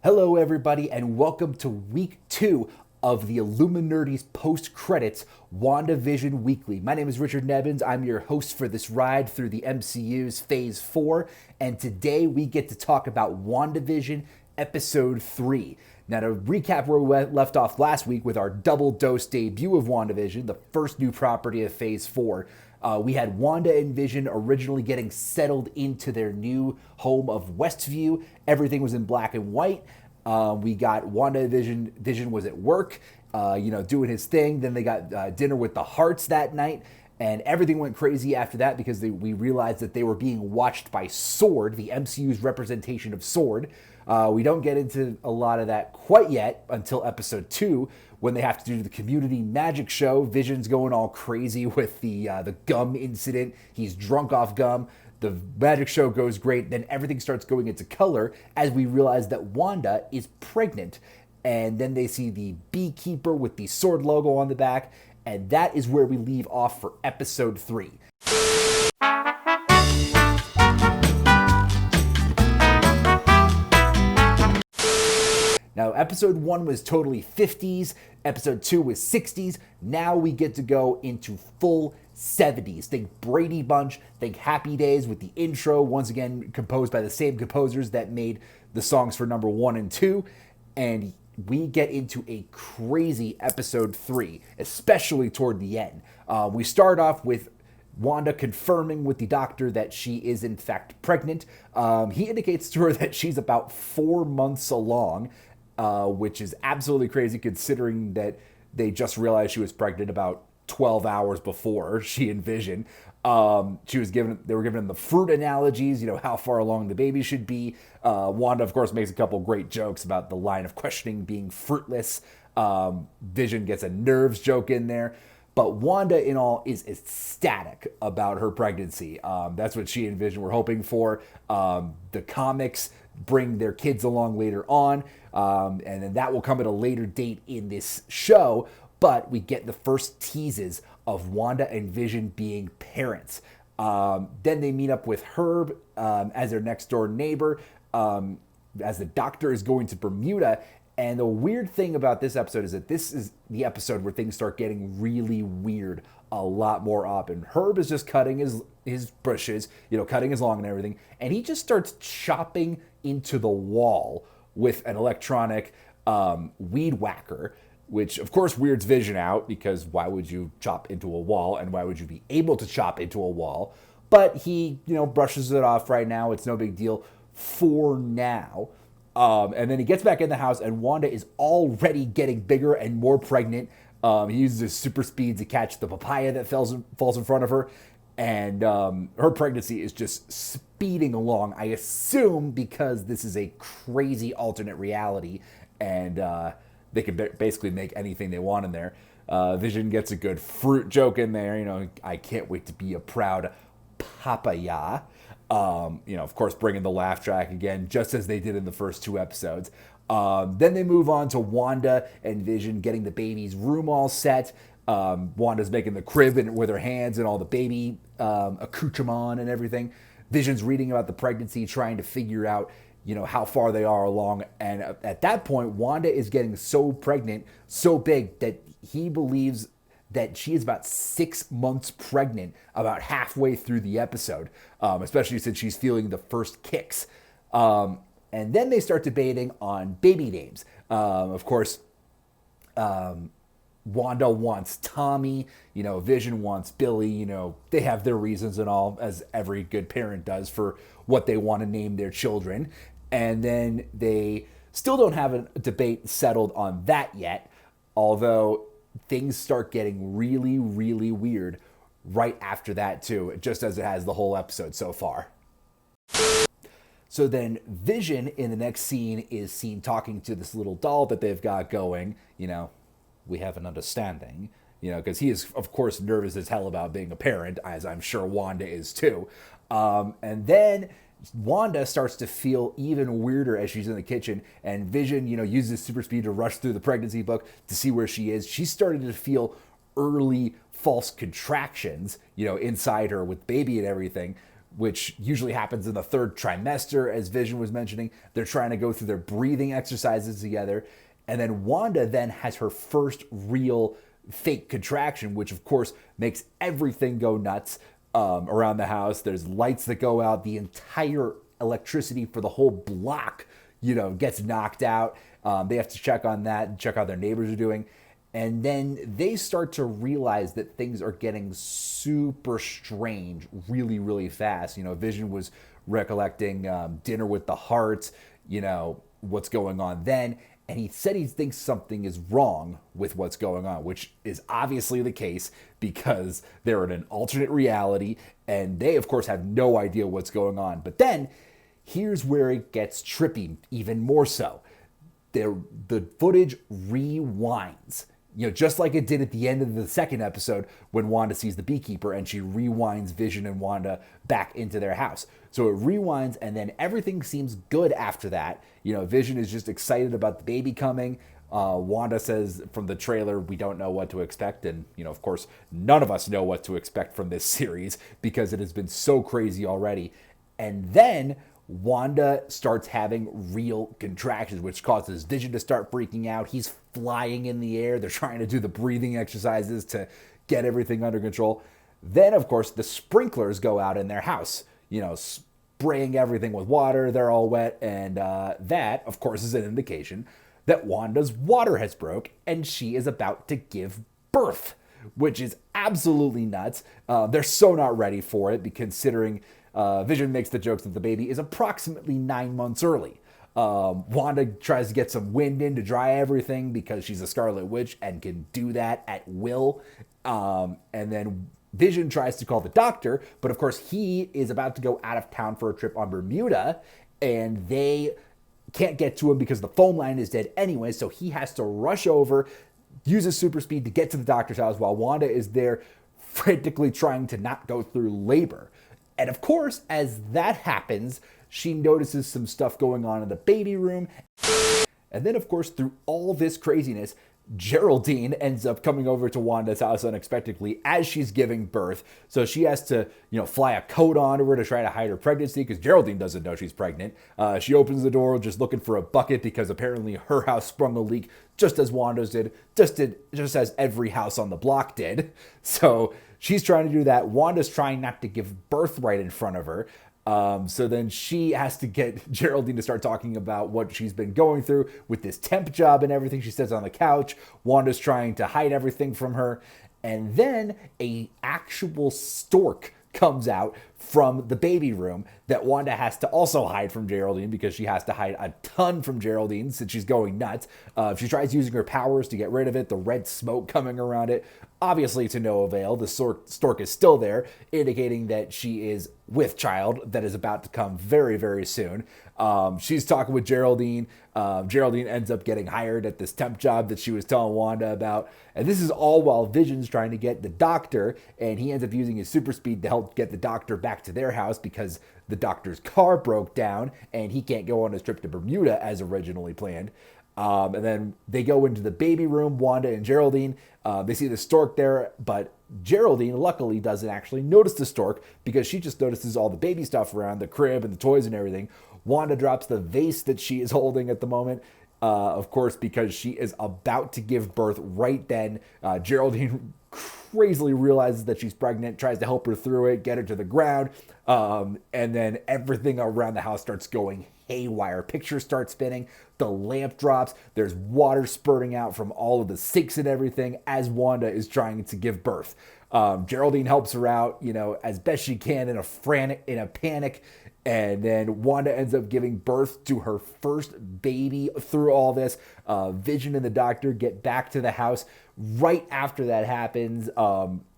Hello, everybody, and welcome to week 2 of the Illuminerdi's post-credits WandaVision Weekly. My name is Richard Nevins. I'm your host for this ride through the MCU's Phase 4, and today we get to talk about WandaVision Episode 3. Now, to recap where we left off last week with our double-dose debut of WandaVision, the first new property of Phase 4, we had Wanda and Vision originally getting settled into their new home of Westview. Everything was in black and white. We got Wanda and Vision was at work, doing his thing. Then they got dinner with the Hearts that night. And everything went crazy after that because we realized that they were being watched by S.W.O.R.D., the MCU's representation of S.W.O.R.D. We don't get into a lot of that quite yet until episode 2, when they have to do the community magic show. Vision's going all crazy with the gum incident. He's drunk off gum. The magic show goes great. Then everything starts going into color as we realize that Wanda is pregnant. And then they see the beekeeper with the S.W.O.R.D. logo on the back. And that is where we leave off for episode 3. Now, episode 1 was totally 50s, episode 2 was 60s, now we get to go into full 70s. Think Brady Bunch, think Happy Days with the intro, once again composed by the same composers that made the songs for number 1 and 2, and we get into a crazy episode 3, especially toward the end. We start off with Wanda confirming with the doctor that she is in fact pregnant. He indicates to her that she's about 4 months along, which is absolutely crazy considering that they just realized she was pregnant about 12 hours before she and Vision. They were giving him the fruit analogies, how far along the baby should be. Wanda, of course, makes a couple great jokes about the line of questioning being fruitless. Vision gets a nerves joke in there. But Wanda, in all, is ecstatic about her pregnancy. That's what she and Vision were hoping for. The comics bring their kids along later on, and then that will come at a later date in this show. But we get the first teases of Wanda and Vision being parents. Then they meet up with Herb as their next door neighbor, as the doctor is going to Bermuda. And the weird thing about this episode is that this is the episode where things start getting really weird a lot more often. Herb is just cutting his bushes, cutting his lawn and everything, and he just starts chopping into the wall with an electronic weed whacker, which of course weirds Vision out, because why would you chop into a wall, and why would you be able to chop into a wall? But he, brushes it off right now. It's no big deal for now. And then he gets back in the house, and Wanda is already getting bigger and more pregnant. He uses his super speed to catch the papaya that falls in front of her, and her pregnancy is just speeding along, I assume because this is a crazy alternate reality, and they can basically make anything they want in there. Vision gets a good fruit joke in there, I can't wait to be a proud papaya. Of course, bringing the laugh track again, just as they did in the first 2 episodes. Then they move on to Wanda and Vision getting the baby's room all set. Wanda's making the crib with her hands and all the baby accoutrement and everything. Vision's reading about the pregnancy, trying to figure out, how far they are along. And at that point, Wanda is getting so pregnant, so big, that he believes that she is about 6 months pregnant about halfway through the episode, especially since she's feeling the first kicks. And then they start debating on baby names. Of course, Wanda wants Tommy, Vision wants Billy, they have their reasons and all, as every good parent does, for what they want to name their children. And then they still don't have a debate settled on that yet, although things start getting really, really weird right after that too, just as it has the whole episode so far. So then Vision in the next scene is seen talking to this little doll that they've got going, we have an understanding, because he is, of course, nervous as hell about being a parent, as I'm sure Wanda is too. And then Wanda starts to feel even weirder as she's in the kitchen, and Vision, uses super speed to rush through the pregnancy book to see where she is. She's starting to feel early false contractions, inside her with baby and everything, which usually happens in the third trimester, as Vision was mentioning. They're trying to go through their breathing exercises together. And then Wanda then has her first real fake contraction, which of course makes everything go nuts around the house. There's lights that go out. The entire electricity for the whole block, gets knocked out. They have to check on that and check how their neighbors are doing. And then they start to realize that things are getting super strange really, really fast. Vision was recollecting dinner with the Hearts, what's going on then. And he said he thinks something is wrong with what's going on, which is obviously the case because they're in an alternate reality. And they, of course, have no idea what's going on. But then here's where it gets trippy even more so. The footage rewinds. Just like it did at the end of the second episode when Wanda sees the beekeeper and she rewinds Vision and Wanda back into their house. So it rewinds and then everything seems good after that. Vision is just excited about the baby coming. Wanda says from the trailer, we don't know what to expect. And, of course, none of us know what to expect from this series because it has been so crazy already. And then Wanda starts having real contractions, which causes Vision to start freaking out. He's flying in the air. They're trying to do the breathing exercises to get everything under control. Then, of course, the sprinklers go out in their house, spraying everything with water. They're all wet. And that, of course, is an indication that Wanda's water has broke and she is about to give birth, which is absolutely nuts. They're so not ready for it, considering Vision makes the jokes that the baby is approximately 9 months early. Wanda tries to get some wind in to dry everything because she's a Scarlet Witch and can do that at will. And then Vision tries to call the doctor, but of course he is about to go out of town for a trip on Bermuda, and they can't get to him because the phone line is dead anyway, so he has to rush over, use his super speed to get to the doctor's house while Wanda is there frantically trying to not go through labor. And of course, as that happens, she notices some stuff going on in the baby room. And then, of course, through all this craziness, Geraldine ends up coming over to Wanda's house unexpectedly as she's giving birth. So she has to, fly a coat on her to try to hide her pregnancy because Geraldine doesn't know she's pregnant. She opens the door just looking for a bucket because apparently her house sprung a leak just as Wanda's did, just as every house on the block did. So she's trying to do that. Wanda's trying not to give birth right in front of her. So then she has to get Geraldine to start talking about what she's been going through with this temp job and everything. She sits on the couch. Wanda's trying to hide everything from her. And then a actual stork comes out from the baby room that Wanda has to also hide from Geraldine because she has to hide a ton from Geraldine since she's going nuts. She tries using her powers to get rid of it, the red smoke coming around it. Obviously to no avail. The stork is still there, indicating that she is with child that is about to come very, very soon. She's talking with Geraldine. Geraldine ends up getting hired at this temp job that she was telling Wanda about. And this is all while Vision's trying to get the doctor, and he ends up using his super speed to help get the doctor back to their house because the doctor's car broke down and he can't go on his trip to Bermuda as originally planned. And then they go into the baby room, Wanda and Geraldine. They see the stork there, but Geraldine luckily doesn't actually notice the stork because she just notices all the baby stuff around the crib and the toys and everything. Wanda drops the vase that she is holding at the moment, of course, because she is about to give birth right then. Geraldine crazily realizes that she's pregnant, tries to help her through it, get her to the ground, and then everything around the house starts going haywire. Pictures start spinning, the lamp drops, there's water spurting out from all of the sinks and everything as Wanda is trying to give birth. Geraldine helps her out, as best she can in a panic, and then Wanda ends up giving birth to her first baby through all this. Vision and the doctor get back to the house. Right after that happens,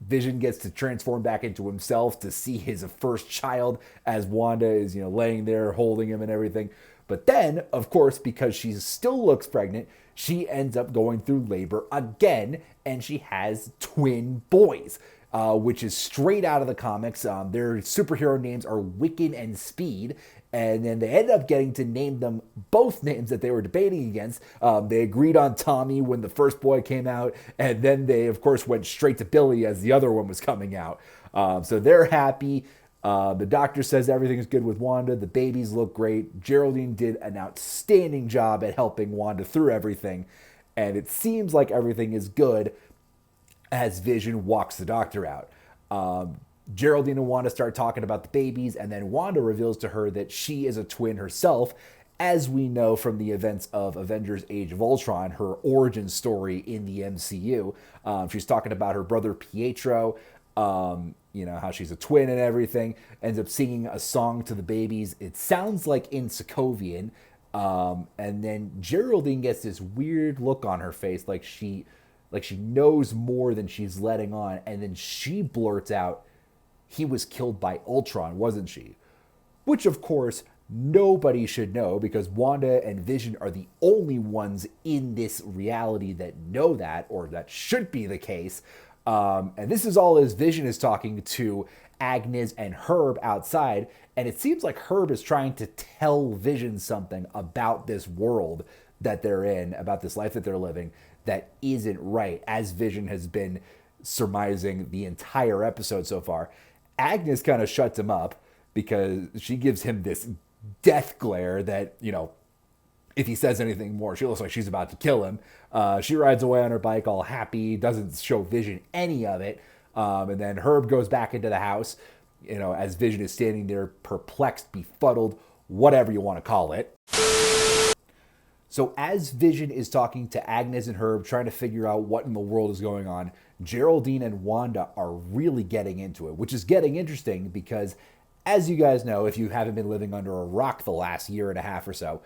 Vision gets to transform back into himself to see his first child as Wanda is, laying there holding him and everything. But then, of course, because she still looks pregnant, she ends up going through labor again, and she has twin boys. Which is straight out of the comics. Their superhero names are Wiccan and Speed, and then they ended up getting to name them both names that they were debating against. They agreed on Tommy when the first boy came out, and then they, of course, went straight to Billy as the other one was coming out. So they're happy. The doctor says everything's good with Wanda. The babies look great. Geraldine did an outstanding job at helping Wanda through everything. And it seems like everything is good as Vision walks the doctor out. Geraldine and Wanda start talking about the babies, and then Wanda reveals to her that she is a twin herself, as we know from the events of Avengers Age of Ultron, her origin story in the MCU. She's talking about her brother Pietro, how she's a twin and everything, ends up singing a song to the babies. It sounds like in Sokovian, and then Geraldine gets this weird look on her face, like she knows more than she's letting on, and then she blurts out, "He was killed by Ultron, wasn't she?" Which, of course, nobody should know, because Wanda and Vision are the only ones in this reality that know that, or that should be the case. And this is all as Vision is talking to Agnes and Herb outside, and it seems like Herb is trying to tell Vision something about this world that they're in, about this life that they're living, that isn't right, as Vision has been surmising the entire episode so far. Agnes kind of shuts him up because she gives him this death glare that, if he says anything more, she looks like she's about to kill him. She rides away on her bike all happy, doesn't show Vision any of it. And then Herb goes back into the house, as Vision is standing there perplexed, befuddled, whatever you want to call it. So as Vision is talking to Agnes and Herb, trying to figure out what in the world is going on, Geraldine and Wanda are really getting into it, which is getting interesting because, as you guys know, if you haven't been living under a rock the last year and a half or so,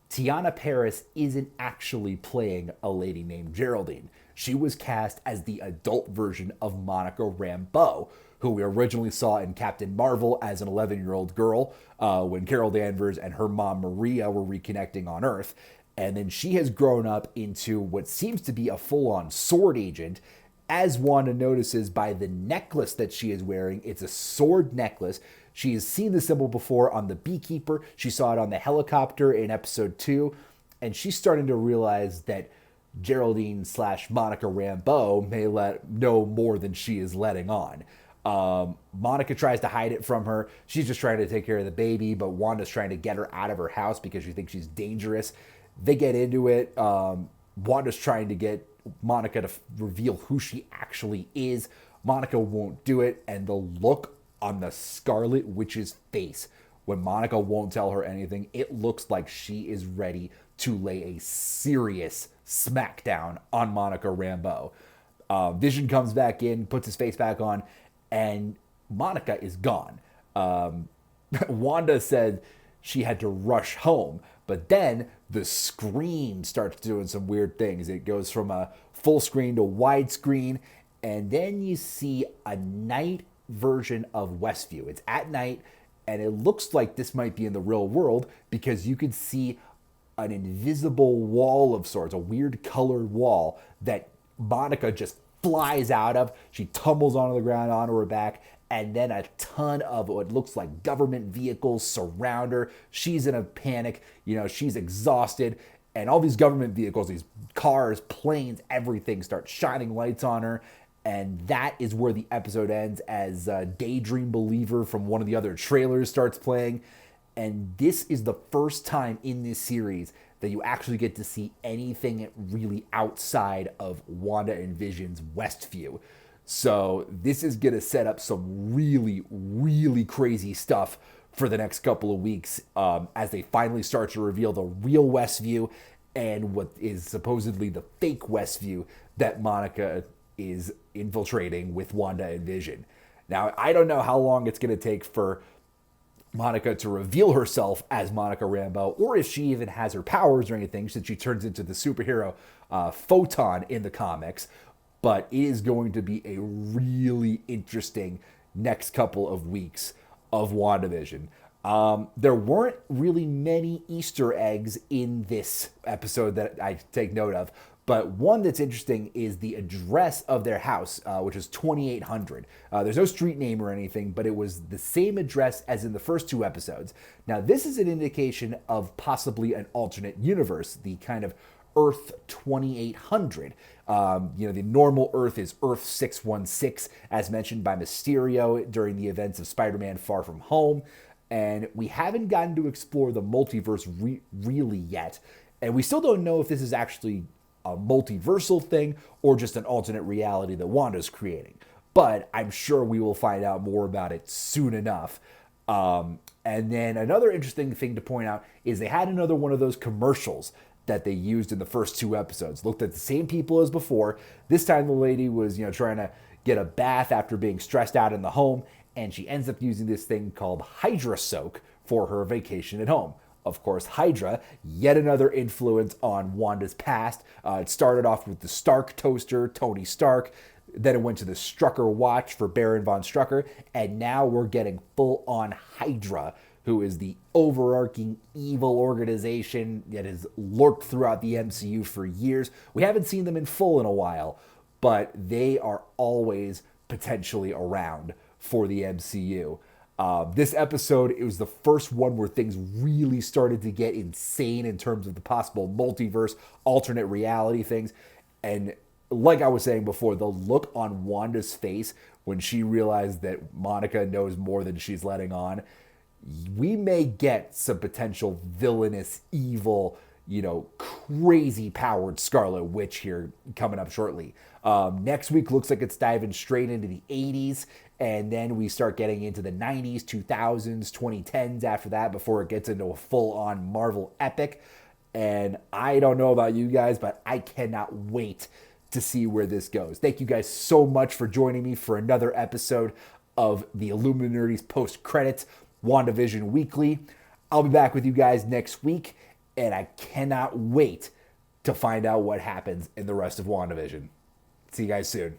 Tiana Paris isn't actually playing a lady named Geraldine. She was cast as the adult version of Monica Rambeau, who we originally saw in Captain Marvel as an 11-year-old girl when Carol Danvers and her mom Maria were reconnecting on Earth. And then she has grown up into what seems to be a full-on sword agent, as Wanda notices by the necklace that she is wearing. It's a sword necklace. She has seen the symbol before on the Beekeeper. She saw it on the helicopter in episode 2. And she's starting to realize that Geraldine / Monica Rambeau may know more than she is letting on. Monica tries to hide it from her. She's just trying to take care of the baby, but Wanda's trying to get her out of her house because she thinks she's dangerous. They get into it. Wanda's trying to get Monica to reveal who she actually is. Monica won't do it, and the look on the Scarlet Witch's face when Monica won't tell her anything, it looks like she is ready to lay a serious smackdown on Monica Rambeau. Vision comes back in, puts his face back on, and Monica is gone. Wanda said she had to rush home, but then the screen starts doing some weird things. It goes from a full screen to widescreen, and then you see a night version of Westview. It's at night, and it looks like this might be in the real world because you could see an invisible wall of sorts, a weird colored wall that Monica just flies out of. She tumbles onto the ground, onto her back, and then a ton of what looks like government vehicles surround her. She's in a panic, she's exhausted, and all these government vehicles, these cars, planes, everything starts shining lights on her. And that is where the episode ends, as Daydream Believer from one of the other trailers starts playing. And this is the first time in this series that you actually get to see anything really outside of Wanda and Vision's Westview. So this is going to set up some really, really crazy stuff for the next couple of weeks as they finally start to reveal the real Westview and what is supposedly the fake Westview that Monica is infiltrating with Wanda and Vision. Now, I don't know how long it's going to take for Monica to reveal herself as Monica Rambeau, or if she even has her powers or anything, since she turns into the superhero Photon in the comics. But it is going to be a really interesting next couple of weeks of WandaVision. There weren't really many Easter eggs in this episode that I take note of, but one that's interesting is the address of their house, which is 2800. There's no street name or anything, but it was the same address as in the first 2 episodes. Now, this is an indication of possibly an alternate universe, the kind of Earth 2800. The normal Earth is Earth 616, as mentioned by Mysterio during the events of Spider-Man Far From Home. And we haven't gotten to explore the multiverse really yet. And we still don't know if this is actually a multiversal thing or just an alternate reality that Wanda's creating. But I'm sure we will find out more about it soon enough. And then another interesting thing to point out is they had another one of those commercials that they used in the first 2 episodes. Looked at the same people as before. This time the lady was, trying to get a bath after being stressed out in the home, and she ends up using this thing called Hydra Soak for her vacation at home. Of course, Hydra, yet another influence on Wanda's past. It started off with the Stark toaster, Tony Stark. Then it went to the Strucker watch for Baron von Strucker. And now we're getting full-on Hydra, who is the overarching evil organization that has lurked throughout the MCU for years. We haven't seen them in full in a while, but they are always potentially around for the MCU. This episode, it was the first one where things really started to get insane in terms of the possible multiverse, alternate reality things. And like I was saying before, the look on Wanda's face when she realized that Monica knows more than she's letting on, we may get some potential villainous, evil, crazy powered Scarlet Witch here coming up shortly. Next week looks like it's diving straight into the 80s, and then we start getting into the 90s, 2000s, 2010s after that before it gets into a full-on Marvel epic. And I don't know about you guys, but I cannot wait to see where this goes. Thank you guys so much for joining me for another episode of the Illuminerdi's Post-Credits WandaVision Weekly. I'll be back with you guys next week, and I cannot wait to find out what happens in the rest of WandaVision. See you guys soon.